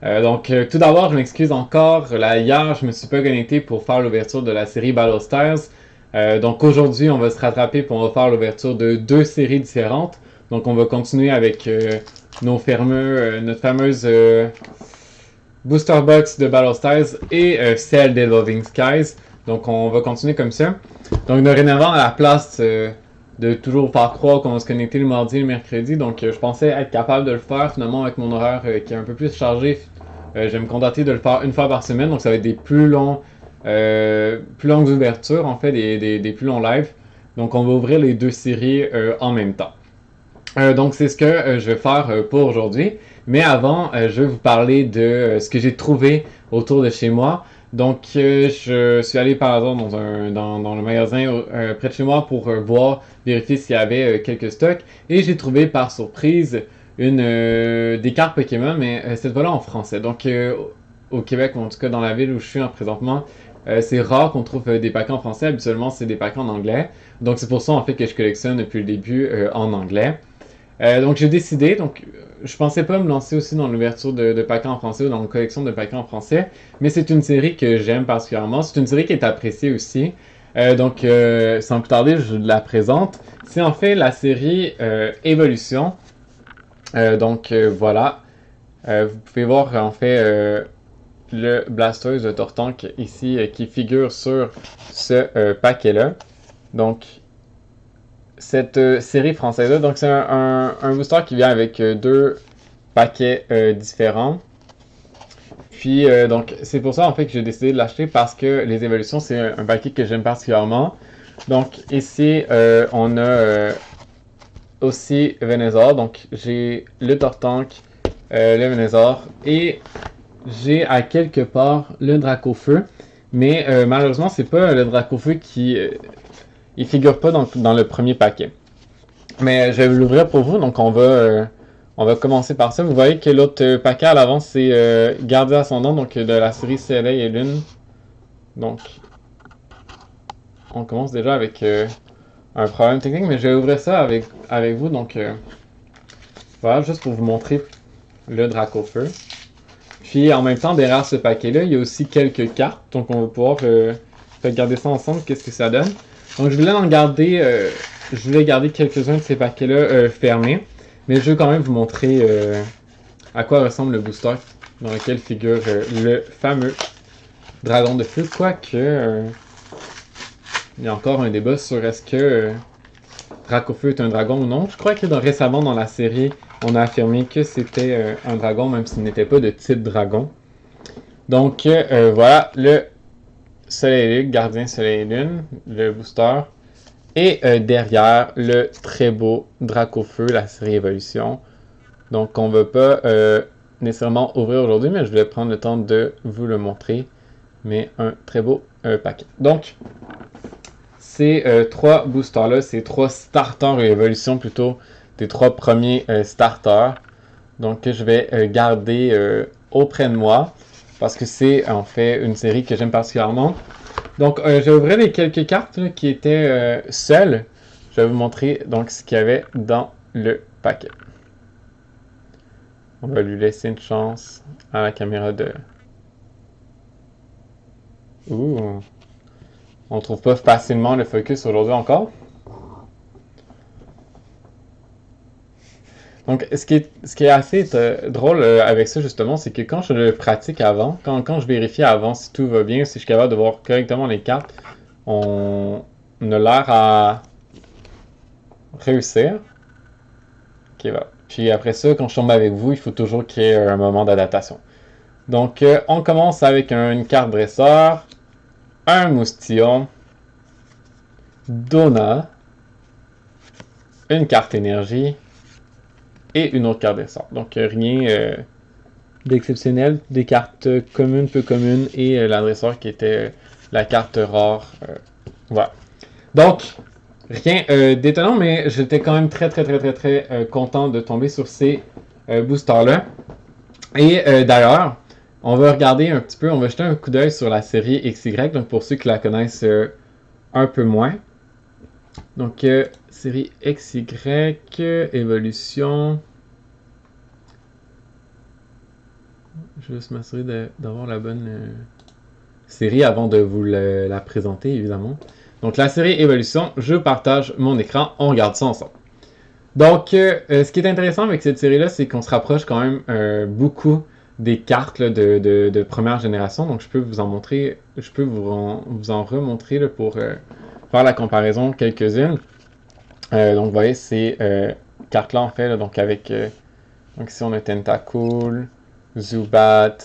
Tout d'abord, je m'excuse encore. Là, hier, je me suis pas connecté pour faire l'ouverture de la série Battle Stars. Donc aujourd'hui, on va se rattraper pour on va faire l'ouverture de deux séries différentes. Donc on va continuer avec notre fameuse Booster Box de Battle Stars et celle des Loving Skies. Donc on va continuer comme ça. Donc dorénavant, à la place de toujours faire croire qu'on va se connecter le mardi et le mercredi, donc je pensais être capable de le faire finalement avec mon horaire qui est un peu plus chargé. Je vais me contenter de le faire une fois par semaine, donc ça va être des plus longues ouvertures en fait, des plus longs lives. Donc on va ouvrir les deux séries en même temps. Donc c'est ce que je vais faire pour aujourd'hui. Mais avant, je vais vous parler de ce que j'ai trouvé autour de chez moi. Donc je suis allé par hasard dans le magasin près de chez moi pour voir, vérifier s'il y avait quelques stocks. Et j'ai trouvé par surprise des cartes Pokémon, mais cette fois-là en français. Donc au Québec, ou en tout cas dans la ville où je suis présentement, c'est rare qu'on trouve des paquets en français. Habituellement, c'est des paquets en anglais. Donc c'est pour ça en fait que je collectionne depuis le début en anglais. Donc j'ai décidé, je pensais pas me lancer aussi dans l'ouverture de paquets en français ou dans une collection de paquets en français, mais c'est une série que j'aime particulièrement. C'est une série qui est appréciée aussi. Sans plus tarder, je la présente. C'est en fait la série Évolution. Voilà. Vous pouvez voir en fait le Blastoise de Tortank ici qui figure sur ce paquet-là. Donc cette série française-là. Donc, c'est un booster qui vient avec deux paquets différents. Puis, donc, c'est pour ça, en fait, que j'ai décidé de l'acheter parce que les évolutions, c'est un paquet que j'aime particulièrement. Donc, ici, on a aussi Venusaur. Donc, j'ai le Tortank, le Venusaur et j'ai à quelque part le Dracofeu. Mais malheureusement, c'est pas le Dracofeu qui il figure pas dans le premier paquet. Mais je vais l'ouvrir pour vous, donc on va commencer par ça. Vous voyez que l'autre paquet à l'avance, c'est Gardien Ascendant, donc de la série Soleil et Lune. Donc, on commence déjà avec un problème technique, mais je vais ouvrir ça avec vous. Donc, voilà, juste pour vous montrer le Dracofeu. Puis, en même temps, derrière ce paquet-là, il y a aussi quelques cartes, donc on va pouvoir regarder ça ensemble, qu'est-ce que ça donne. Donc, je voulais garder quelques-uns de ces paquets-là fermés, mais je veux quand même vous montrer à quoi ressemble le booster dans lequel figure le fameux dragon de feu. Quoique, il y a encore un débat sur est-ce que Dracofeu est un dragon ou non. Je crois que récemment dans la série, on a affirmé que c'était un dragon, même s'il n'était pas de type dragon. Donc, voilà le Soleil et Lune, Gardien Soleil et Lune, le booster. Et derrière, le très beau Dracofeu, la série Évolution. Donc, on ne va pas nécessairement ouvrir aujourd'hui, mais je vais prendre le temps de vous le montrer. Mais un très beau paquet. Donc, ces trois boosters-là, ces trois starters et évolutions plutôt, des trois premiers starters. Donc, que je vais garder auprès de moi. Parce que c'est en fait une série que j'aime particulièrement. Donc, je vais ouvrir les quelques cartes là, qui étaient seules. Je vais vous montrer donc ce qu'il y avait dans le paquet. On va lui laisser une chance à la caméra de... Ouh! On trouve pas facilement le focus aujourd'hui encore. Donc, ce qui est assez drôle avec ça, justement, c'est que quand je le pratique avant, quand je vérifie avant si tout va bien, si je suis capable de voir correctement les cartes, on a l'air à réussir. Ok, voilà. Puis après ça, quand je tombe avec vous, il faut toujours qu'il y ait un moment d'adaptation. Donc, on commence avec une carte dresseur, un moustillon, Donna, une carte énergie et une autre carte dresseur. Donc, rien d'exceptionnel. Des cartes communes, peu communes et l'adresseur qui était la carte rare. Voilà. Donc, rien d'étonnant, mais j'étais quand même très content de tomber sur ces boosters-là. Et d'ailleurs, on va regarder un petit peu, on va jeter un coup d'œil sur la série XY, donc pour ceux qui la connaissent un peu moins. Donc, série XY, évolution. Je vais juste m'assurer d'avoir la bonne série avant de vous la présenter, évidemment. Donc, la série Évolution, je partage mon écran, on regarde ça ensemble. Donc, ce qui est intéressant avec cette série-là, c'est qu'on se rapproche quand même beaucoup des cartes là, de première génération. Donc, je peux vous en montrer, je peux vous en remontrer là, pour faire la comparaison quelques-unes. Donc, vous voyez, ces cartes-là, en fait, là, donc avec, donc ici, on a Tentacool, Zubat,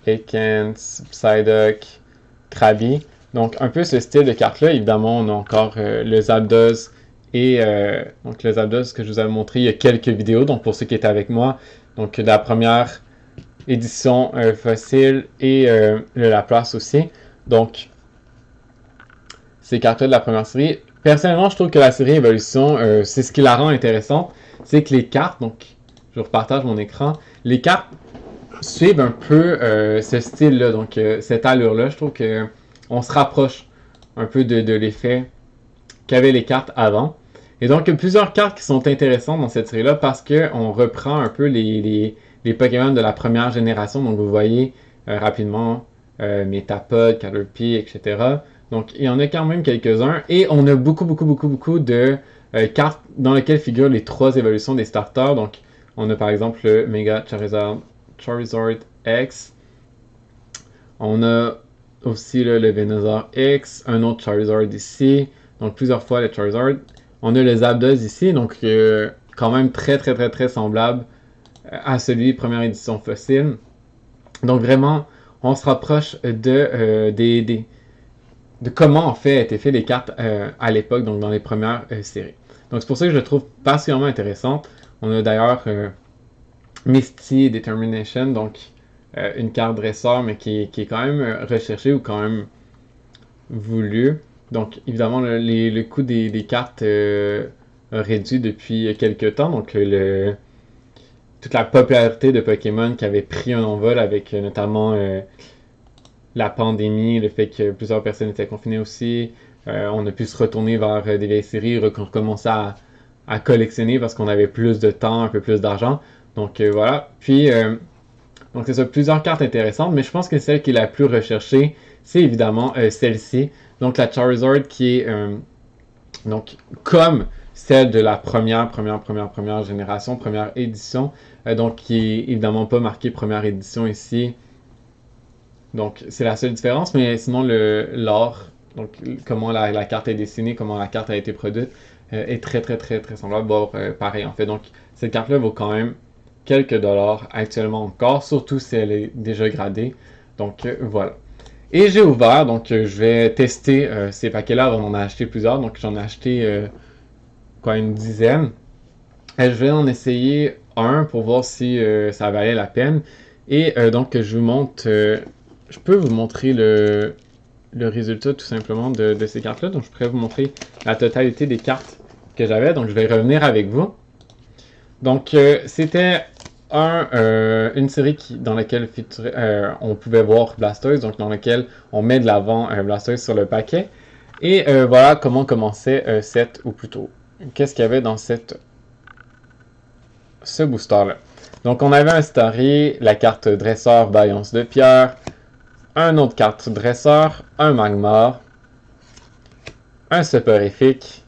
Ekans, Psyduck, Krabi. Donc, un peu ce style de carte-là. Évidemment, on a encore le Zapdos et donc le Zapdos que je vous avais montré il y a quelques vidéos. Donc, pour ceux qui étaient avec moi, donc de la première édition fossile et le Laplace aussi. Donc, ces cartes-là de la première série. Personnellement, je trouve que la série Évolution, c'est ce qui la rend intéressante. C'est que les cartes, donc, je vous repartage mon écran, les cartes suivent un peu ce style-là, donc cette allure-là. Je trouve que on se rapproche un peu de l'effet qu'avaient les cartes avant. Et donc, il y a plusieurs cartes qui sont intéressantes dans cette série-là parce qu'on reprend un peu les Pokémon de la première génération. Donc, vous voyez rapidement Metapod, Caterpie, etc. Donc, il y en a quand même quelques-uns. Et on a beaucoup de cartes dans lesquelles figurent les 3 évolutions des starters. Donc, on a par exemple le Mega Charizard X. On a aussi là, le Venusaur X, un autre Charizard ici. Donc plusieurs fois le Charizard. On a le Zapdos ici, donc quand même très semblable à celui de première édition fossile. Donc vraiment, on se rapproche de comment en fait étaient faites les cartes à l'époque, donc dans les premières séries. Donc c'est pour ça que je le trouve particulièrement intéressante. On a d'ailleurs Misty Determination, donc une carte dresseur, mais qui est quand même recherchée ou quand même voulue. Donc, évidemment, le coût des cartes a réduit depuis quelques temps. Donc, toute la popularité de Pokémon qui avait pris un envol avec notamment la pandémie, le fait que plusieurs personnes étaient confinées aussi. On a pu se retourner vers des vieilles séries, recommencer à collectionner parce qu'on avait plus de temps, un peu plus d'argent. Donc, voilà. Puis, donc c'est ça, plusieurs cartes intéressantes, mais je pense que celle qui est la plus recherchée, c'est évidemment celle-ci. Donc la Charizard qui est donc comme celle de la première génération, première édition, donc qui est évidemment pas marquée première édition ici. Donc c'est la seule différence, mais sinon l'art, donc comment la carte est dessinée, comment la carte a été produite, est très semblable, bon, pareil en fait. Donc cette carte-là vaut quand même quelques dollars actuellement encore, surtout si elle est déjà gradée. Donc voilà. Et j'ai ouvert, donc je vais tester ces paquets-là. On en a acheté plusieurs, donc j'en ai acheté une dizaine. Et je vais en essayer un pour voir si ça valait la peine. Et donc je vous montre, je peux vous montrer le résultat tout simplement de ces cartes-là. Donc je pourrais vous montrer la totalité des cartes que j'avais. Donc je vais revenir avec vous. Donc c'était une série dans laquelle on pouvait voir Blastoise, donc dans laquelle on met de l'avant Blastoise sur le paquet. Et voilà comment commençait cette, ou plutôt, qu'est-ce qu'il y avait dans ce booster-là. Donc on avait un Starry, la carte Dresseur Vaillance de Pierre, un autre carte Dresseur, un Magmar, un Soporifique,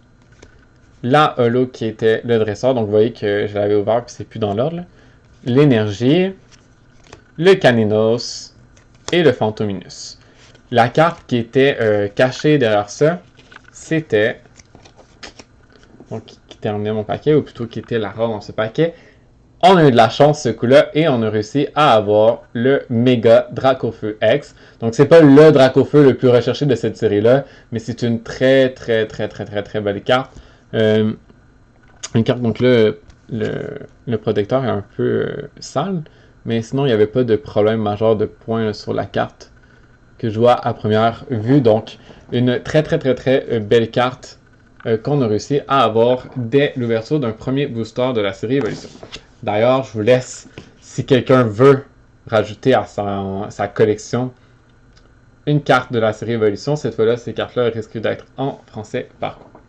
la Holo qui était le Dresseur, donc vous voyez que je l'avais ouvert puis c'est plus dans l'ordre, l'énergie, le Caninos et le Fantominus. La carte qui était cachée derrière ça, c'était, donc qui terminait mon paquet, ou plutôt qui était la rare dans ce paquet. On a eu de la chance ce coup-là et on a réussi à avoir le Méga Dracofeu X. Donc c'est pas le Dracofeu le plus recherché de cette série-là, mais c'est une très belle carte. Une carte, donc là, le protecteur est un peu sale, mais sinon il n'y avait pas de problème majeur de points là, sur la carte que je vois à première vue. Donc une très belle carte qu'on a réussi à avoir dès l'ouverture d'un premier booster de la série Évolution. D'ailleurs, je vous laisse, si quelqu'un veut rajouter à sa collection une carte de la série Évolution, cette fois-là, ces cartes-là risquent d'être en français par contre.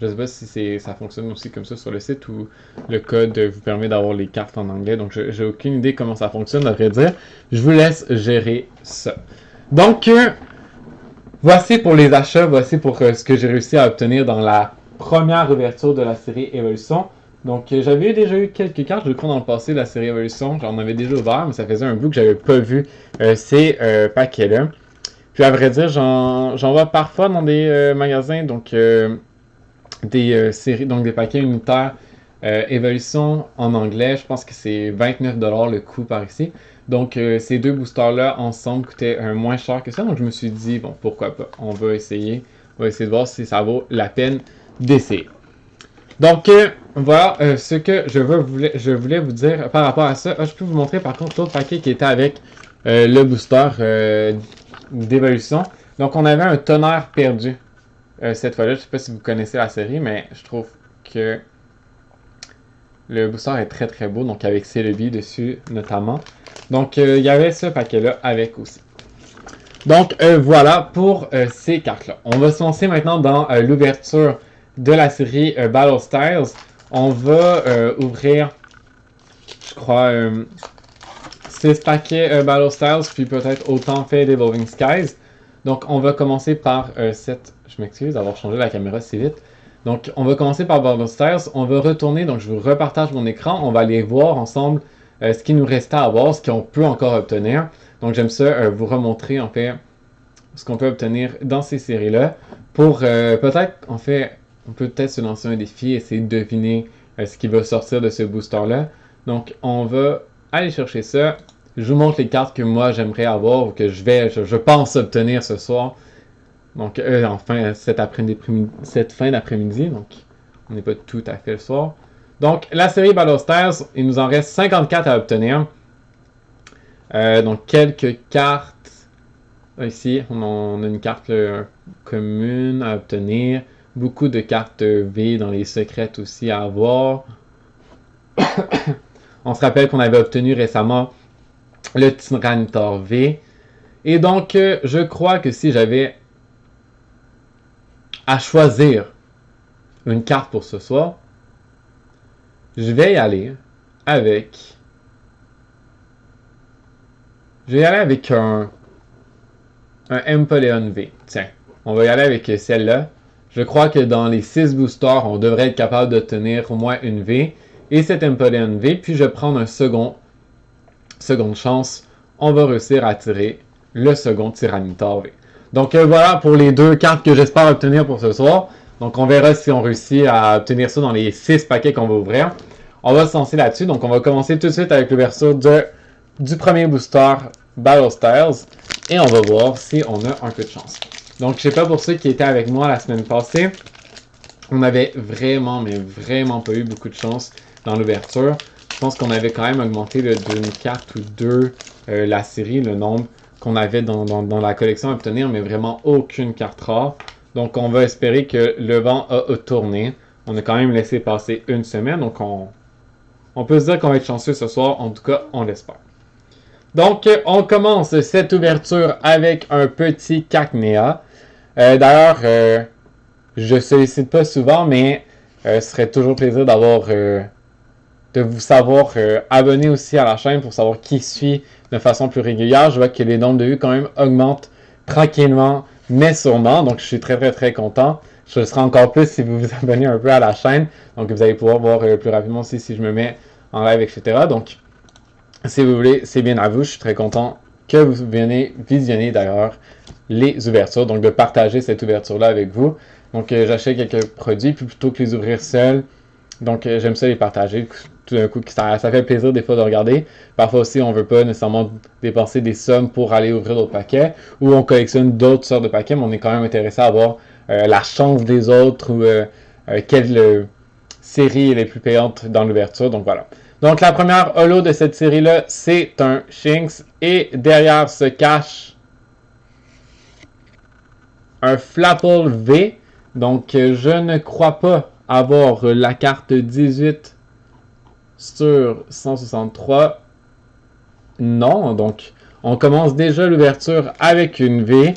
Je sais pas si ça fonctionne aussi comme ça sur le site ou le code vous permet d'avoir les cartes en anglais. Donc, j'ai aucune idée comment ça fonctionne, à vrai dire. Je vous laisse gérer ça. Donc, voici pour les achats. Voici pour ce que j'ai réussi à obtenir dans la première ouverture de la série Evolution. Donc, j'avais déjà eu quelques cartes, je crois, dans le passé de la série Evolution. J'en avais déjà ouvert, mais ça faisait un bout que j'avais pas vu ces paquets-là. Puis, à vrai dire, j'en vois parfois dans des magasins, donc des séries, donc des paquets unitaires Evolution en anglais. Je pense que c'est 29$ le coût par ici. Donc, ces deux boosters-là ensemble coûtaient moins cher que ça. Donc, je me suis dit, bon, pourquoi pas. On va essayer de voir si ça vaut la peine d'essayer. Donc, voilà ce que je voulais vous dire par rapport à ça. Je peux vous montrer par contre l'autre paquet qui était avec le booster d'évolution. Donc, on avait un tonnerre perdu cette fois-là. Je ne sais pas si vous connaissez la série, mais je trouve que le booster est très très beau. Donc, avec Celebi dessus notamment. Donc, il y avait ce paquet-là avec aussi. Donc, voilà pour ces cartes-là. On va se lancer maintenant dans l'ouverture de la série Battle Styles. On va ouvrir, je crois, 6 paquets Battle Styles, puis peut-être autant fait d'Evolving Skies. Donc, on va commencer par cette... Je m'excuse d'avoir changé la caméra si vite. Donc, on va commencer par Battle Styles. On va retourner, donc je vous repartage mon écran. On va aller voir ensemble ce qui nous restait à voir, ce qu'on peut encore obtenir. Donc, j'aime ça vous remontrer, en fait, ce qu'on peut obtenir dans ces séries-là. Pour peut-être, en fait... On peut peut-être se lancer un défi, essayer de deviner ce qui va sortir de ce booster-là. Donc, on va aller chercher ça. Je vous montre les cartes que moi, j'aimerais avoir ou que je pense obtenir ce soir. Donc, enfin, cette fin d'après-midi. Donc, on n'est pas tout à fait le soir. Donc, la série Battle Stars, il nous en reste 54 à obtenir. Donc, quelques cartes. Ici, on a une carte commune à obtenir. Beaucoup de cartes V dans les secrètes aussi à avoir. On se rappelle qu'on avait obtenu récemment le Tyranitar V. Et donc, je crois que si j'avais à choisir une carte pour ce soir, je vais y aller avec... Je vais y aller avec un Empoleon V. Tiens, on va y aller avec celle-là. Je crois que dans les 6 boosters, on devrait être capable d'obtenir au moins une V. Et cet Empoleon V, puis je vais prendre un seconde chance. On va réussir à tirer le second Tyranitar V. Donc voilà pour les 2 cartes que j'espère obtenir pour ce soir. Donc on verra si on réussit à obtenir ça dans les 6 paquets qu'on va ouvrir. On va se lancer là-dessus. Donc on va commencer tout de suite avec l'ouverture du premier booster Battle Styles. Et on va voir si on a un peu de chance. Donc, je sais pas pour ceux qui étaient avec moi la semaine passée, on avait vraiment, mais vraiment pas eu beaucoup de chance dans l'ouverture. Je pense qu'on avait quand même augmenté d'une carte ou deux la série, le nombre qu'on avait dans la collection à obtenir, mais vraiment aucune carte rare. Donc, on va espérer que le vent a tourné. On a quand même laissé passer une semaine, donc on peut se dire qu'on va être chanceux ce soir. En tout cas, on l'espère. Donc, on commence cette ouverture avec un petit Cacnea. D'ailleurs, je sollicite pas souvent, mais ce serait toujours plaisir de vous savoir abonner aussi à la chaîne pour savoir qui suit de façon plus régulière. Je vois que les nombres de vues quand même augmentent tranquillement, mais sûrement. Donc, je suis très, très, très content. Je le serai encore plus si vous vous abonnez un peu à la chaîne. Donc, vous allez pouvoir voir plus rapidement aussi si je me mets en live, etc. Donc, si vous voulez, c'est bien à vous. Je suis très content que vous venez visionner d'ailleurs les ouvertures. Donc, de partager cette ouverture-là avec vous. Donc, j'achète quelques produits, puis plutôt que les ouvrir seuls. Donc, j'aime ça les partager. Tout d'un coup, ça fait plaisir des fois de regarder. Parfois aussi, on ne veut pas nécessairement dépenser des sommes pour aller ouvrir d'autres paquets. Ou on collectionne d'autres sortes de paquets, mais on est quand même intéressé à avoir la chance des autres ou quelle série est la plus payante dans l'ouverture. Donc, voilà. Donc, la première holo de cette série-là, c'est un Shinx. Et derrière se cache un Flapple V. Donc, je ne crois pas avoir la carte 18 sur 163. Non, donc, on commence déjà l'ouverture avec une V.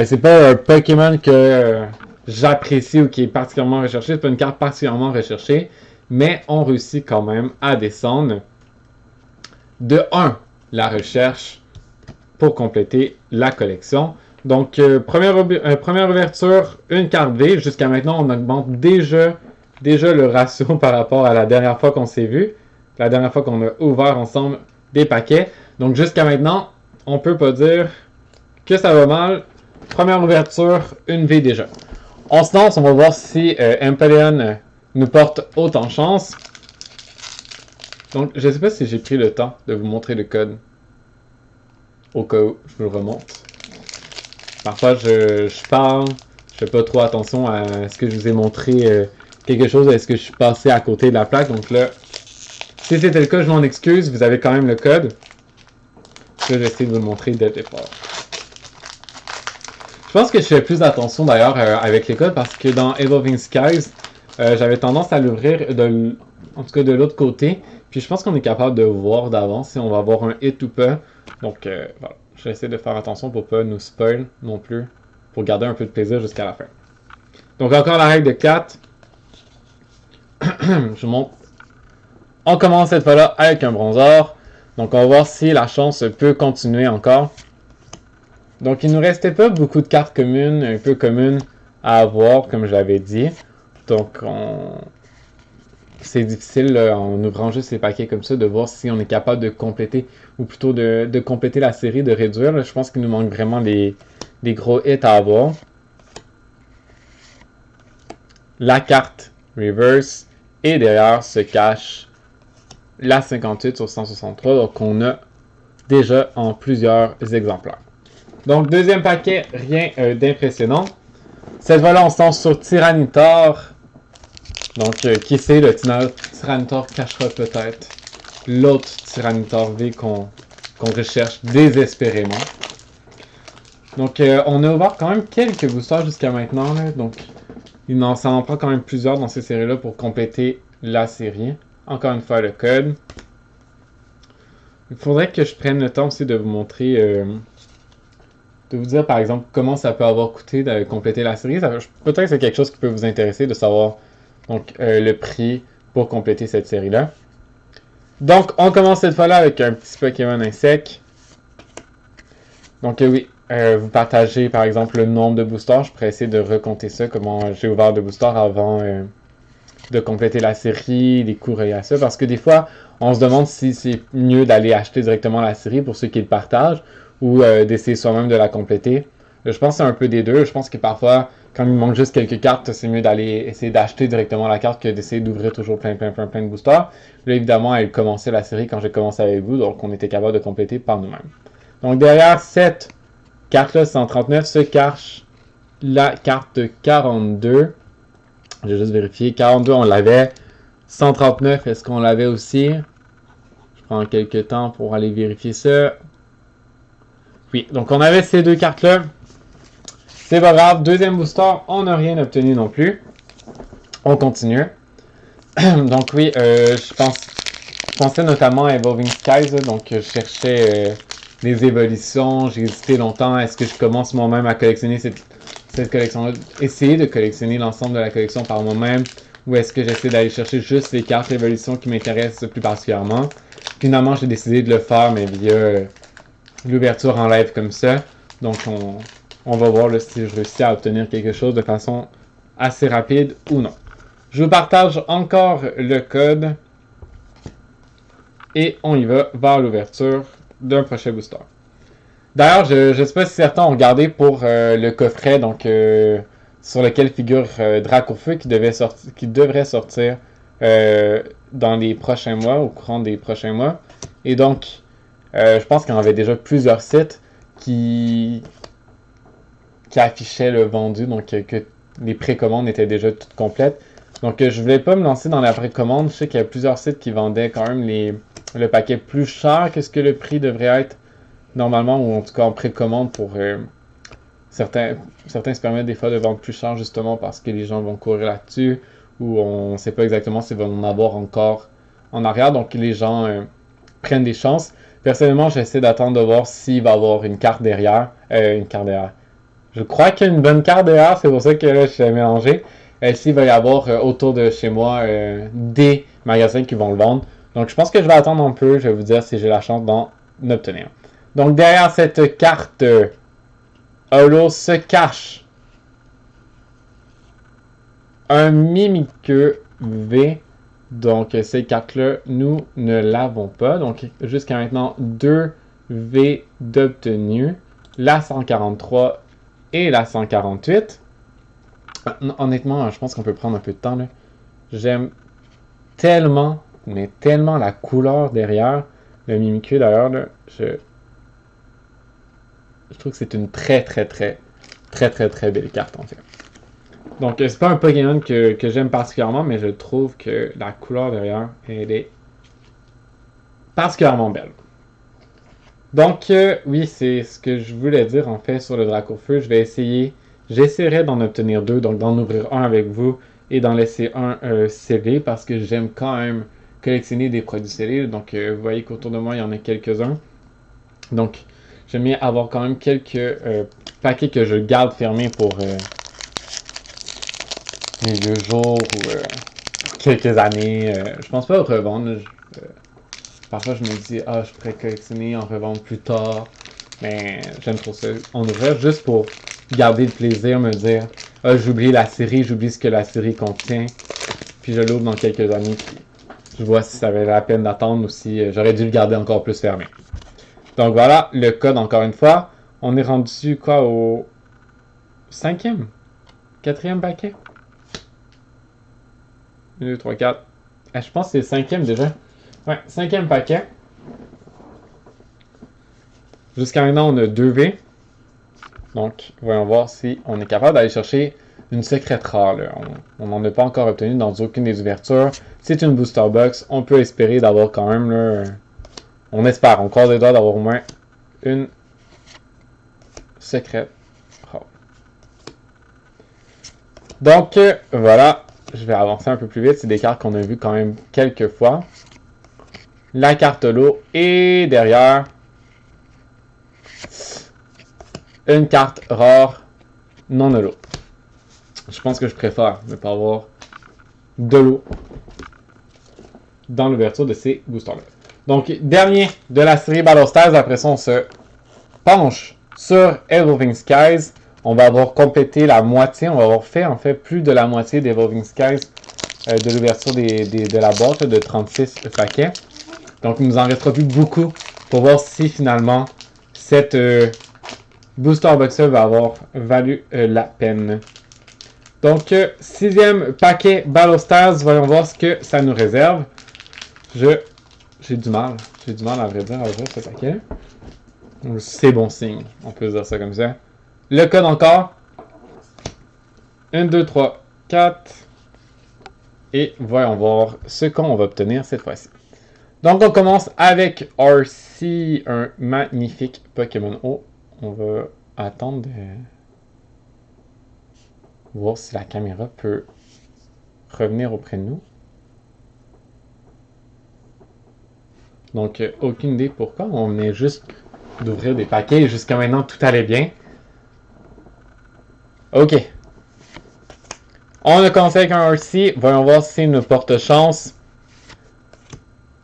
C'est pas un Pokémon que j'apprécie ou qui est particulièrement recherchée. C'est pas une carte particulièrement recherchée, mais on réussit quand même à descendre de 1 la recherche pour compléter la collection. Donc, première ouverture, une carte V. Jusqu'à maintenant, on augmente déjà le ratio par rapport à la dernière fois qu'on s'est vu. La dernière fois qu'on a ouvert ensemble des paquets. Donc, jusqu'à maintenant, on peut pas dire que ça va mal. Première ouverture, une V déjà. On se lance, on va voir si Empyrean nous porte autant chance. Donc, je ne sais pas si j'ai pris le temps de vous montrer le code. Au cas où, je vous le remonte. Parfois, je parle, je fais pas trop attention à ce que je vous ai montré quelque chose, est-ce que je suis passé à côté de la plaque. Donc là, si c'était le cas, je m'en excuse, vous avez quand même le code. Là, j'essaie de vous le montrer dès le départ. Je pense que je fais plus attention d'ailleurs avec les codes parce que dans Evolving Skies, j'avais tendance à l'ouvrir en tout cas de l'autre côté. Puis je pense qu'on est capable de voir d'avance si on va avoir un hit ou pas. Donc voilà, je vais essayer de faire attention pour pas nous spoil non plus, pour garder un peu de plaisir jusqu'à la fin. Donc encore la règle de 4. Je vous montre. On commence cette fois-là avec un bronzor. Donc on va voir si la chance peut continuer encore. Donc il ne nous restait pas beaucoup de cartes communes, un peu communes à avoir, comme je l'avais dit. Donc c'est difficile là, en ouvrant juste ces paquets comme ça de voir si on est capable de compléter, ou plutôt de compléter la série, de réduire. Là, je pense qu'il nous manque vraiment des gros hits à avoir. La carte reverse, et derrière se cache la 58 sur 163, donc on a déjà en plusieurs exemplaires. Donc deuxième paquet, rien d'impressionnant. Cette fois-là, on se lance sur Tyranitar. Donc, qui sait, le Tyranitar cachera peut-être l'autre Tyranitar V qu'on recherche désespérément. Donc, on a ouvert quand même quelques boosters jusqu'à maintenant. Là, donc, ça en prend quand même plusieurs dans ces séries-là pour compléter la série. Encore une fois, le code. Il faudrait que je prenne le temps aussi de vous montrer, de vous dire par exemple comment ça peut avoir coûté de compléter la série. Peut-être que c'est quelque chose qui peut vous intéresser de savoir donc le prix pour compléter cette série-là. Donc, on commence cette fois-là avec un petit Pokémon insecte. Donc, oui, vous partagez par exemple le nombre de boosters. Je pourrais essayer de recompter ça, comment j'ai ouvert de boosters avant de compléter la série, les coûts reliés à ça. Parce que des fois, on se demande si c'est mieux d'aller acheter directement la série pour ceux qui le partagent ou d'essayer soi-même de la compléter. Je pense que c'est un peu des deux. Je pense que parfois, quand il manque juste quelques cartes, c'est mieux d'aller essayer d'acheter directement la carte que d'essayer d'ouvrir toujours plein de boosters. Là, évidemment, elle commençait la série quand j'ai commencé avec vous, donc on était capable de compléter par nous-mêmes. Donc derrière cette carte-là, 139, se cache la carte 42. J'ai juste vérifié. 42, on l'avait. 139, est-ce qu'on l'avait aussi? Je prends quelques temps pour aller vérifier ça. Oui, donc on avait ces deux cartes-là. C'est pas grave. Deuxième booster, on n'a rien obtenu non plus. On continue. Donc oui, je pensais notamment à Evolving Skies. Donc je cherchais des évolutions. J'ai hésité longtemps. Est-ce que je commence moi-même à collectionner cette collection-là? Essayer de collectionner l'ensemble de la collection par moi-même. Ou est-ce que j'essaie d'aller chercher juste les cartes évolution qui m'intéressent plus particulièrement? Finalement, j'ai décidé de le faire, mais via l'ouverture en live comme ça. Donc on va voir là, si je réussis à obtenir quelque chose de façon assez rapide ou non. Je vous partage encore le code et on y va vers l'ouverture d'un prochain booster. D'ailleurs, je ne sais pas si certains ont regardé pour le coffret donc sur lequel figure Dracofeu qui devrait sortir dans les prochains mois, au courant des prochains mois. Et donc, je pense qu'il y en avait déjà plusieurs sites qui affichaient le vendu, donc que les précommandes étaient déjà toutes complètes. Donc je voulais pas me lancer dans la précommande. Je sais qu'il y a plusieurs sites qui vendaient quand même le paquet plus cher que ce que le prix devrait être normalement, ou en tout cas en précommande pour certains se permettent des fois de vendre plus cher justement parce que les gens vont courir là-dessus, ou on sait pas exactement s'ils vont en avoir encore en arrière, donc les gens prennent des chances. Personnellement, j'essaie d'attendre de voir s'il va y avoir une carte derrière, Je crois qu'il y a une bonne carte derrière, c'est pour ça que là, je suis mélangé. Ici, il va y avoir autour de chez moi des magasins qui vont le vendre. Donc, je pense que je vais attendre un peu. Je vais vous dire si j'ai la chance d'en obtenir. Donc, derrière cette carte Holo se cache un Mimikyu V. Donc, ces cartes-là, nous ne l'avons pas. Donc, jusqu'à maintenant, 2 V d'obtenu. La 143 et la 148. Honnêtement, je pense qu'on peut prendre un peu de temps. J'aime tellement, mais tellement la couleur derrière le Mimikyu. D'ailleurs, je trouve que c'est une très belle carte en fait. Donc, c'est pas un Pokémon que j'aime particulièrement, mais je trouve que la couleur derrière, elle est particulièrement belle. Donc, oui, c'est ce que je voulais dire en fait sur le Dracofeu. J'essaierai d'en obtenir 2, donc d'en ouvrir un avec vous et d'en laisser un scellé parce que j'aime quand même collectionner des produits scellés. Donc, vous voyez qu'autour de moi, il y en a quelques-uns. Donc, j'aime bien avoir quand même quelques paquets que je garde fermés pour les vieux jours ou quelques années. Je pense pas revendre. Parfois, je me dis, je pourrais collectionner, en revendre plus tard. Mais j'aime trop ça. En ouvrir juste pour garder le plaisir, me dire, j'oublie la série, j'oublie ce que la série contient. Puis je l'ouvre dans quelques années, puis je vois si ça valait la peine d'attendre ou si j'aurais dû le garder encore plus fermé. Donc voilà, le code encore une fois. On est rendu quoi au 5e? 4e paquet? 1, 2, 3, 4. Je pense que c'est le 5e déjà. Ouais, 5e paquet. Jusqu'à maintenant, on a 2 V. Donc, voyons voir si on est capable d'aller chercher une secrète rare. On n'en a pas encore obtenu dans aucune des ouvertures. C'est une booster box. On peut espérer d'avoir quand même, là, on espère, on croise les doigts d'avoir au moins une secrète rare. Donc, voilà. Je vais avancer un peu plus vite. C'est des cartes qu'on a vues quand même quelques fois. La carte Holo. Et derrière, une carte rare non Holo. Je pense que je préfère ne pas avoir de l'eau dans l'ouverture de ces boosters-là. Donc, dernier de la série Battle Styles. Après ça, on se penche sur Evolving Skies. On va avoir complété la moitié. On va avoir fait, en fait, plus de la moitié d'Evolving Skies de l'ouverture de la boîte là, de 36 paquets. Donc, il nous en restera plus beaucoup pour voir si, finalement, cette booster box va avoir valu la peine. Donc, 6e paquet Battle Stars. Voyons voir ce que ça nous réserve. J'ai du mal. J'ai du mal à vrai dire à ouvrir ce paquet. C'est bon signe. On peut dire ça comme ça. Le code encore. 1, 2, 3, 4. Et voyons voir ce qu'on va obtenir cette fois-ci. Donc, on commence avec RC, un magnifique Pokémon. Oh, on va attendre de voir si la caméra peut revenir auprès de nous. Donc, aucune idée pourquoi. On venait juste d'ouvrir des paquets et jusqu'à maintenant, tout allait bien. OK. On a commencé avec un RC. Voyons voir si nous porte chance.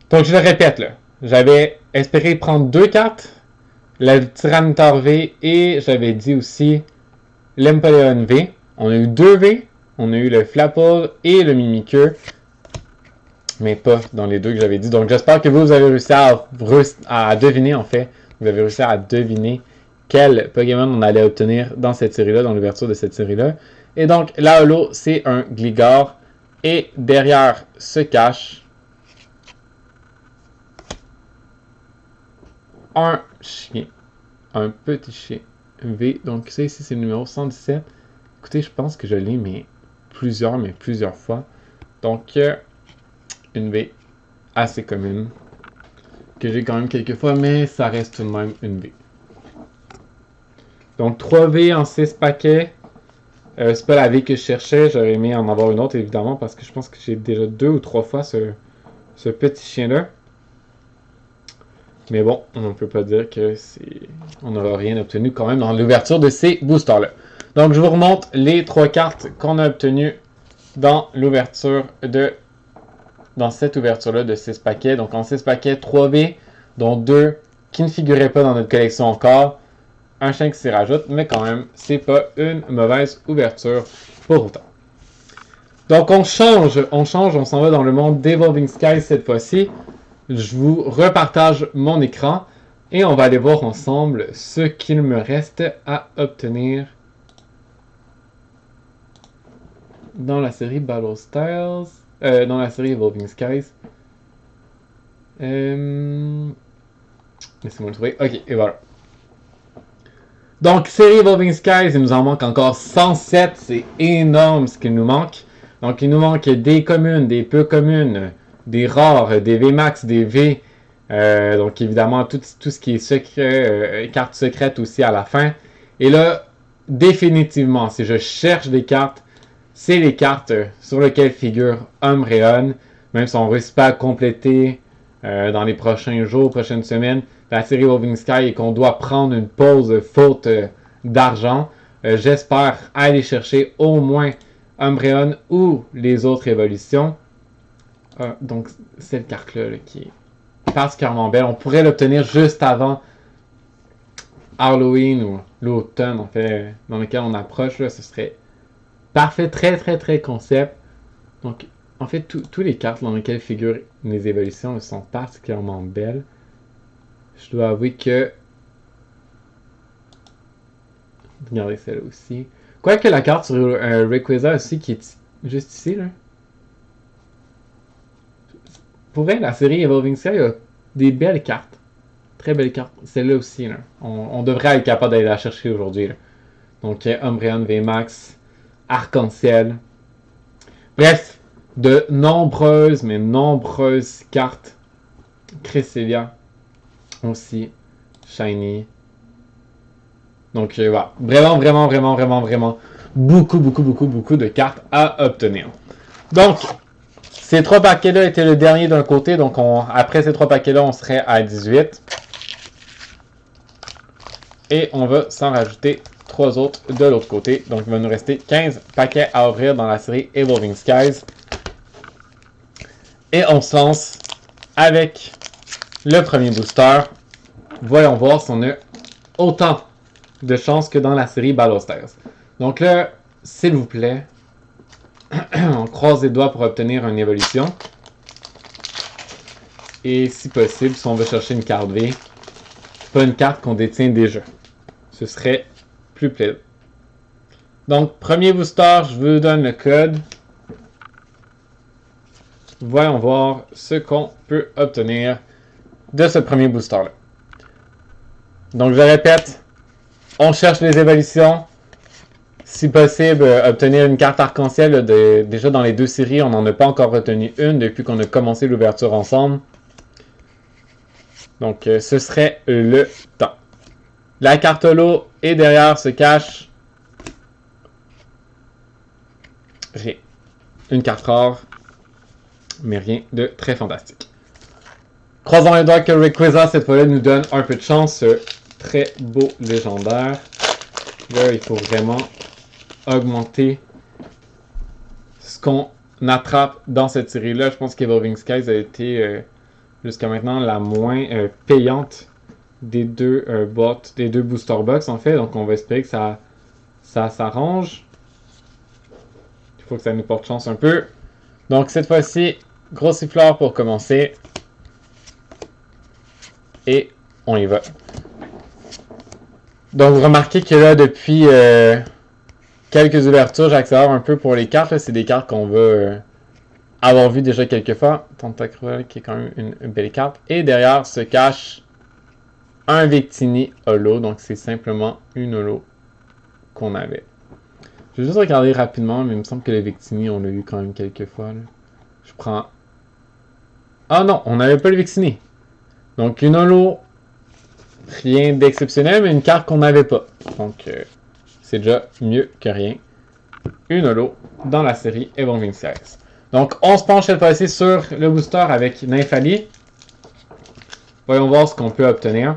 Donc, je le répète, là. J'avais espéré prendre 2 cartes. Le Tyranitar V et j'avais dit aussi l'Empoleon V. On a eu 2 V. On a eu le Flapple et le Mimikyu. Mais pas dans les deux que j'avais dit. Donc, j'espère que vous avez réussi à deviner, en fait. Vous avez réussi à deviner quel Pokémon on allait obtenir dans cette série-là, dans l'ouverture de cette série-là. Et donc, la Holo, c'est un Gligar. Et derrière se cache un chien. Un petit chien. V. Donc, ça ici, c'est le numéro 117. Écoutez, je pense que je l'ai, mais plusieurs fois. Donc, une V assez commune. Que j'ai quand même quelques fois, mais ça reste tout de même une V. Donc, 3 V en 6 paquets. C'est pas la V que je cherchais. J'aurais aimé en avoir une autre, évidemment, parce que je pense que j'ai déjà 2 ou 3 fois ce petit chien-là. Mais bon, on ne peut pas dire que c'est on n'aura rien obtenu quand même dans l'ouverture de ces boosters-là. Donc, je vous remonte les 3 cartes qu'on a obtenues dans l'ouverture de... dans cette ouverture-là de 6 paquets. Donc, en 6 paquets, 3B, dont 2 qui ne figuraient pas dans notre collection encore. Un chien qui s'y rajoute, mais quand même, c'est pas une mauvaise ouverture pour autant. Donc, on change, on s'en va dans le monde d'Evolving Skies cette fois-ci. Je vous repartage mon écran et on va aller voir ensemble ce qu'il me reste à obtenir dans la série Battle Styles, dans la série Evolving Skies. Laissez-moi le trouver. Ok, et voilà. Donc, série Evolving Skies, il nous en manque encore 107. C'est énorme ce qu'il nous manque. Donc, il nous manque des communes, des peu communes, des rares, des VMAX, des V. Donc, évidemment, tout ce qui est secret, cartes secrètes aussi à la fin. Et là, définitivement, si je cherche des cartes, c'est les cartes sur lesquelles figure Umbreon. Même si on ne réussit pas à compléter dans les prochains jours, prochaines semaines, la série Evolving Sky et qu'on doit prendre une pause faute d'argent, j'espère aller chercher au moins Umbreon ou les autres évolutions. Donc, cette carte-là qui est particulièrement belle. On pourrait l'obtenir juste avant Halloween ou l'automne, en fait, dans lequel on approche. Là, ce serait parfait, très, très, très concept. Donc, en fait, toutes les cartes dans lesquelles figurent les évolutions sont particulièrement belles. Je dois avouer que... Regardez celle-là aussi. Quoique la carte sur Rayquaza aussi, qui est juste ici, là. Pour vrai, la série Evolving Sky a des belles cartes. Très belles cartes. Celle-là aussi, là. On devrait être capable d'aller la chercher aujourd'hui, là. Donc, Umbreon, VMAX, Arc-en-Ciel. Bref, de nombreuses, mais nombreuses cartes. Cresselia aussi. Shiny. Donc, voilà. Vraiment, beaucoup de cartes à obtenir. Donc, ces 3 paquets-là étaient le dernier d'un côté. Donc, après ces 3 paquets-là, on serait à 18. Et on va s'en rajouter 3 autres de l'autre côté. Donc, il va nous rester 15 paquets à ouvrir dans la série Evolving Skies. Et on se lance avec le premier booster. Voyons voir si on a autant de chances que dans la série Battle Styles. Donc là, s'il vous plaît, on croise les doigts pour obtenir une évolution. Et si possible, si on veut chercher une carte V, pas une carte qu'on détient déjà. Ce serait plus plaisant. Donc, premier booster, je vous donne le code. Voyons voir ce qu'on peut obtenir de ce premier booster-là. Donc, je répète, on cherche les évolutions. Si possible, obtenir une carte arc-en-ciel. Déjà dans les 2 séries, on n'en a pas encore retenu une depuis qu'on a commencé l'ouverture ensemble. Donc, ce serait le temps. La carte holo et derrière se cache rien. Une carte rare, mais rien de très fantastique. Croisons les doigts que Rayquaza cette fois-là nous donne un peu de chance. Très beau légendaire. Là, il faut vraiment augmenter ce qu'on attrape dans cette série-là. Je pense qu'Evolving Skies a été jusqu'à maintenant la moins payante des deux boîtes, des 2 booster box en fait. Donc on va espérer que ça s'arrange. Il faut que ça nous porte chance un peu. Donc cette fois-ci, gros siffleur pour commencer. Et on y va. Donc vous remarquez que là, depuis quelques ouvertures, j'accélère un peu pour les cartes. C'est des cartes qu'on va avoir vues déjà quelques fois. Tentacruel qui est quand même une belle carte. Et derrière se cache un Victini holo. Donc c'est simplement une holo qu'on avait. Je vais juste regarder rapidement, mais il me semble que le Victini, on l'a eu quand même quelques fois. Là. Je prends... Ah non, on n'avait pas le Victini. Donc une holo, rien d'exceptionnel, mais une carte qu'on n'avait pas. Donc c'est déjà mieux que rien. Une holo dans la série Evolving Skies. Donc on se penche cette fois-ci sur le booster avec Nymphali. Voyons voir ce qu'on peut obtenir.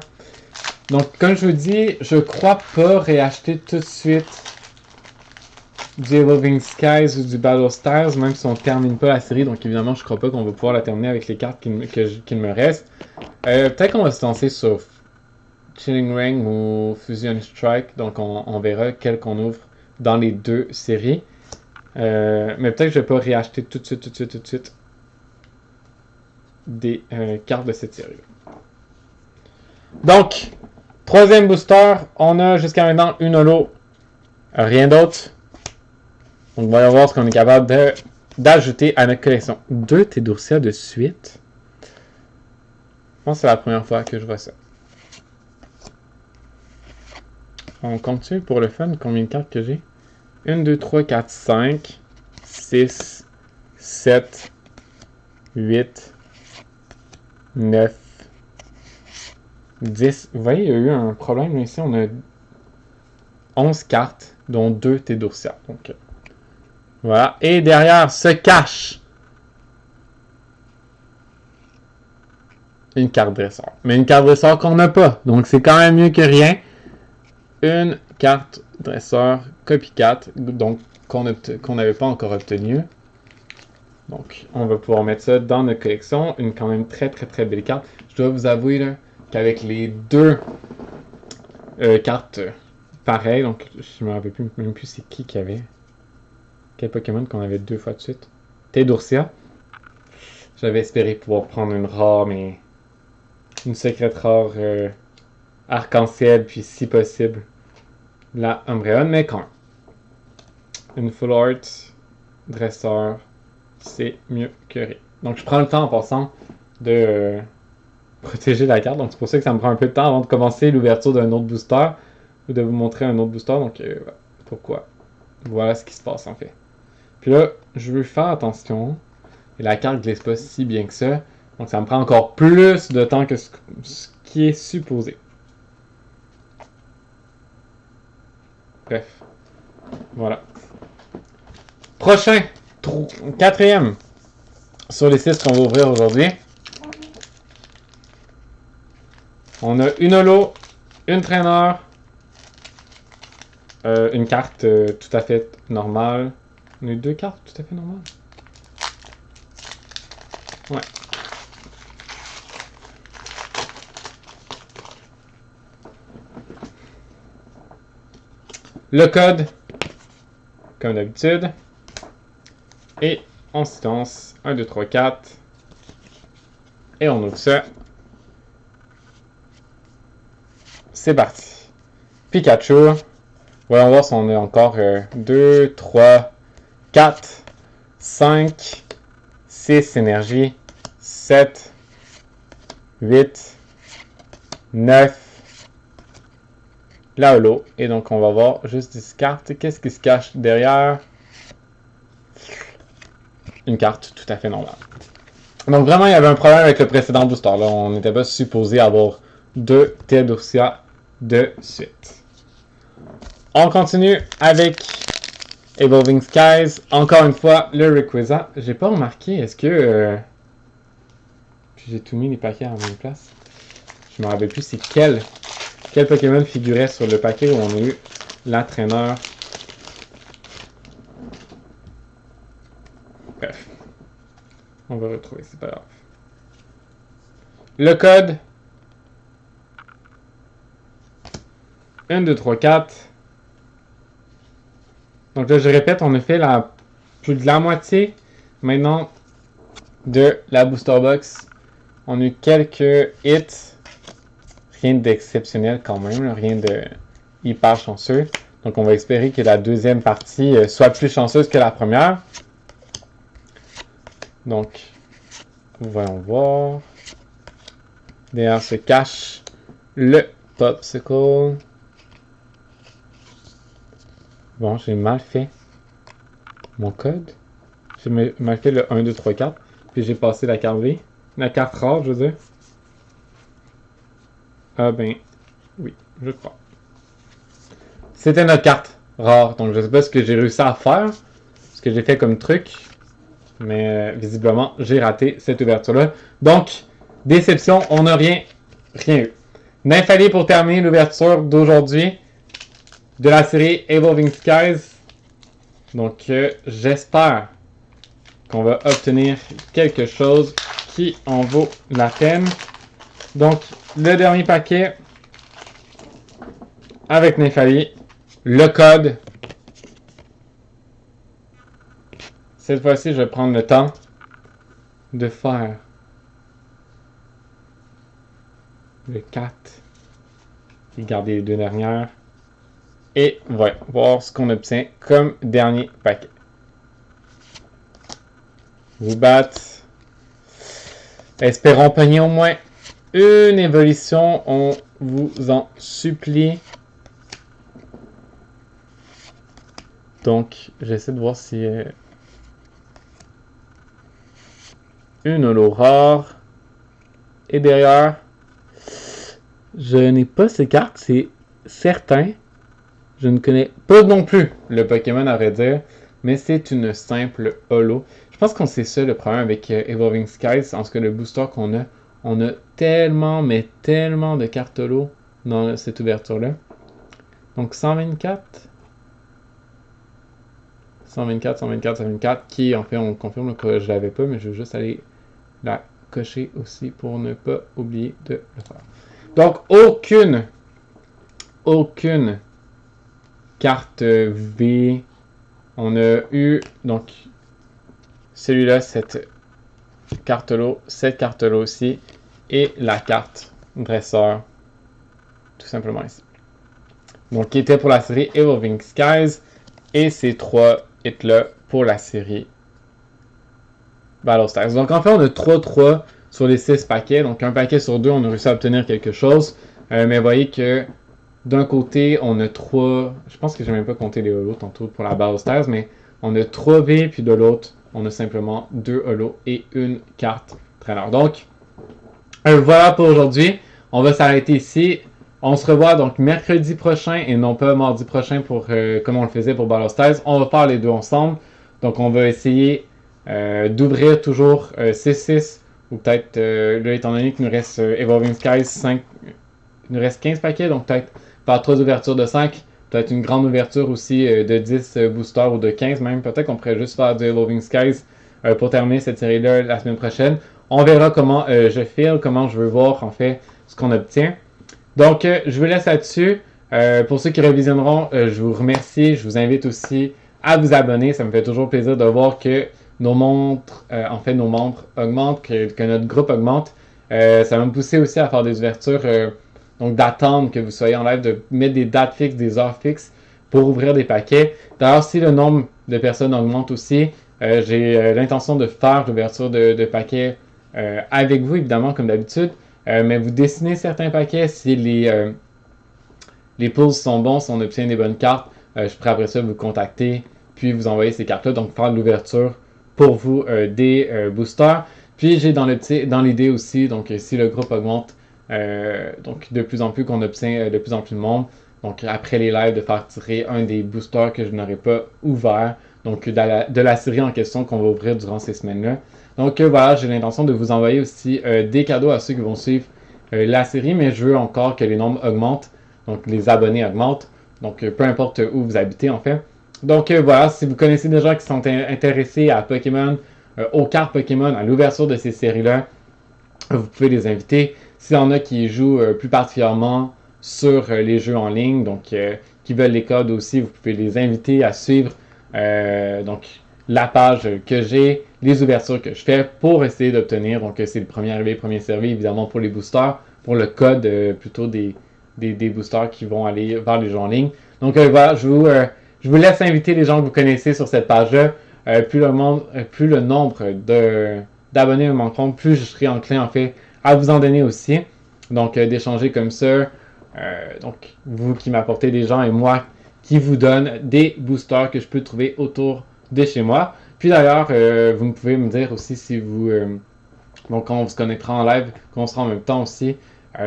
Donc, comme je vous dis, je crois pas réacheter tout de suite du Evolving Skies ou du Battle Stars, même si on termine pas la série. Donc, évidemment, je crois pas qu'on va pouvoir la terminer avec les cartes qu'il me reste. Peut-être qu'on va se lancer sur Chilling Ring ou Fusion Strike. Donc, on verra quel qu'on ouvre dans les deux séries. Mais peut-être que je vais pas réacheter tout de suite des cartes de cette série. Donc, troisième booster, on a jusqu'à maintenant une holo, rien d'autre. Donc, voyons voir ce qu'on est capable d'ajouter à notre collection. 2 Tedurcia de suite. Je pense que c'est la première fois que je vois ça. On continue pour le fun. Combien de cartes que j'ai? 1, 2, 3, 4, 5, 6, 7, 8, 9, 10. Vous voyez, il y a eu un problème ici. On a 11 cartes, dont 2 Tedurcia. Donc, voilà. Et derrière se cache une carte dresseur. Mais une carte dresseur qu'on n'a pas. Donc, c'est quand même mieux que rien. Une carte dresseur copycat, donc qu'on n'avait pas encore obtenue. Donc, on va pouvoir mettre ça dans notre collection. Une quand même très belle carte. Je dois vous avouer là, qu'avec les deux cartes pareilles, donc je me rappelle même plus c'est qui avait. Quel Pokémon qu'on avait 2 fois de suite? Tedurcia. J'avais espéré pouvoir prendre une rare, mais une secrète rare arc-en-ciel, puis si possible, la Umbreon, mais quand même. Une full art, dresseur, c'est mieux que rien. Donc je prends le temps en passant de protéger la carte, donc c'est pour ça que ça me prend un peu de temps avant de commencer l'ouverture d'un autre booster, ou de vous montrer un autre booster, donc pourquoi? Voilà ce qui se passe en fait. Puis là, je veux faire attention, et la carte glisse pas si bien que ça, donc ça me prend encore plus de temps que ce qui est supposé. Bref. Voilà. Prochain. Quatrième. Sur les 6 qu'on va ouvrir aujourd'hui. On a une holo, une traîneur, une carte tout à fait normale. On a eu 2 cartes tout à fait normales. Ouais. Le code, comme d'habitude. Et on se lance 1, 2, 3, 4. Et on ouvre ça. C'est parti. Pikachu. Voyons voir si on a encore 2, 3, 4, 5, 6 énergie, 7, 8, 9, la holo. Et donc, on va voir juste 10 cartes. Qu'est-ce qui se cache derrière? Une carte tout à fait normale. Donc, vraiment, il y avait un problème avec le précédent booster. Là, on n'était pas supposé avoir 2 Tedurcia de suite. On continue avec Evolving Skies. Encore une fois, le Rayquaza. J'ai pas remarqué, est-ce que... j'ai tout mis les paquets en même place. Je me rappelle plus c'est quel Pokémon figurait sur le paquet où on a eu la traîneur. Bref. On va retrouver, c'est pas grave. Le code. 1, 2, 3, 4. Donc là, je répète, on a fait plus de la moitié maintenant de la Booster Box. On a eu quelques hits. Rien d'exceptionnel quand même, rien de hyper chanceux. Donc on va espérer que la deuxième partie soit plus chanceuse que la première. Donc, voyons voir. Derrière se cache le Popsicle. Bon, j'ai mal fait mon code. J'ai mal fait le 1, 2, 3, 4. Puis j'ai passé la carte V. La carte rare, je veux dire. Ah ben, oui, je crois. C'était notre carte rare. Donc je sais pas ce que j'ai réussi à faire. Ce que j'ai fait comme truc. Mais visiblement, j'ai raté cette ouverture-là. Donc, déception, on n'a rien eu. Nymphali pour terminer l'ouverture d'aujourd'hui de la série Evolving Skies. Donc, j'espère qu'on va obtenir quelque chose qui en vaut la peine. Donc, le dernier paquet avec Nymphali, le code. Cette fois-ci, je vais prendre le temps de faire le 4 et garder les deux dernières. Et voilà, voir ce qu'on obtient comme dernier paquet. Vous battez. Espérons pogner au moins une évolution. On vous en supplie. Donc, j'essaie de voir si... une holo rare. Et derrière, je n'ai pas ces cartes, c'est certain. Je ne connais pas non plus le Pokémon à vrai dire, mais c'est une simple holo. Je pense qu'on sait ça le problème avec Evolving Skies, en ce que le booster qu'on a, on a tellement, mais tellement de cartes holo dans cette ouverture-là. Donc 124, 124, 124, 124, qui en fait on confirme que je l'avais pas, mais je vais juste aller la cocher aussi pour ne pas oublier de le faire. Donc aucune carte V. On a eu donc celui-là, cette carte-là, cette carte-là aussi, et la carte dresseur, tout simplement ici. Donc qui était pour la série Evolving Skies, et ces 3 hits-là pour la série Battle Styles. Donc en fait, on a 3-3 sur les 6 paquets. Donc un paquet sur 2, on a réussi à obtenir quelque chose. Mais vous voyez que d'un côté, on a 3... Je pense que je n'ai même pas compté les holos tantôt pour la Battle Styles, mais on a 3 V, puis de l'autre, on a simplement 2 holos et une carte traîneur. Donc, voilà pour aujourd'hui. On va s'arrêter ici. On se revoit donc mercredi prochain et non pas mardi prochain pour comme on le faisait pour Battle Styles. On va faire les deux ensemble. Donc, on va essayer d'ouvrir toujours 6-6 ou peut-être, là, étant donné qu'il nous reste Evolving Skies 5, il nous reste 15 paquets, donc peut-être faire 3 ouvertures de 5, peut-être une grande ouverture aussi de 10 boosters ou de 15 même. Peut-être qu'on pourrait juste faire du Evolving Skies pour terminer cette série-là la semaine prochaine. On verra comment je file, comment je veux voir en fait ce qu'on obtient. Donc, je vous laisse là-dessus. Pour ceux qui révisionneront, je vous remercie. Je vous invite aussi à vous abonner. Ça me fait toujours plaisir de voir que nos montres, nos membres augmentent, que notre groupe augmente. Ça va me pousser aussi à faire des ouvertures, donc d'attendre que vous soyez en live, de mettre des dates fixes, des heures fixes pour ouvrir des paquets. D'ailleurs, si le nombre de personnes augmente aussi, j'ai l'intention de faire l'ouverture de paquets avec vous, évidemment, comme d'habitude. Mais vous dessinez certains paquets, si les pulls sont bons, si on obtient des bonnes cartes, je pourrais après ça vous contacter, puis vous envoyer ces cartes-là, donc faire l'ouverture pour vous des boosters. Puis j'ai dans l'idée aussi, donc si le groupe augmente, donc de plus en plus qu'on obtient de plus en plus de monde, donc après les lives, de faire tirer un des boosters que je n'aurais pas ouvert, donc de la série en question qu'on va ouvrir durant ces semaines-là. Donc voilà, j'ai l'intention de vous envoyer aussi des cadeaux à ceux qui vont suivre la série, mais je veux encore que les nombres augmentent, donc les abonnés augmentent, donc peu importe où vous habitez en fait. Donc voilà, si vous connaissez des gens qui sont intéressés à Pokémon, aux cartes Pokémon, à l'ouverture de ces séries-là, vous pouvez les inviter. S'il y en a qui jouent plus particulièrement sur les jeux en ligne, donc qui veulent les codes aussi, vous pouvez les inviter à suivre donc la page que j'ai, les ouvertures que je fais pour essayer d'obtenir, donc c'est le premier arrivé, premier servi, évidemment pour les boosters, pour le code plutôt des boosters qui vont aller vers les jeux en ligne. Donc voilà, je vous laisse inviter les gens que vous connaissez sur cette page-là. Plus le nombre d'abonnés me manqueront, plus je serai enclin en fait à vous en donner aussi. Donc d'échanger comme ça. Donc vous qui m'apportez des gens et moi qui vous donne des boosters que je peux trouver autour de chez moi. Puis d'ailleurs, vous pouvez me dire aussi si vous... donc quand on se connectera en live, qu'on sera en même temps aussi,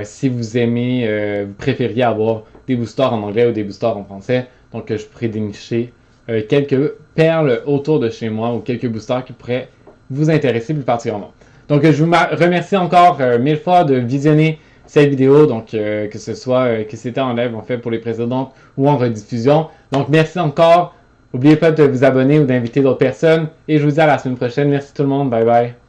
si vous aimez, vous préfériez avoir des boosters en anglais ou des boosters en français. Donc je pourrais dénicher quelques perles autour de chez moi ou quelques boosters qui pourraient vous intéresser plus particulièrement. Donc je vous remercie encore 1000 fois de visionner cette vidéo, donc que ce soit que c'était en live en fait pour les précédentes ou en rediffusion. Donc merci encore. N'oubliez pas de vous abonner ou d'inviter d'autres personnes. Et je vous dis à la semaine prochaine. Merci tout le monde. Bye bye.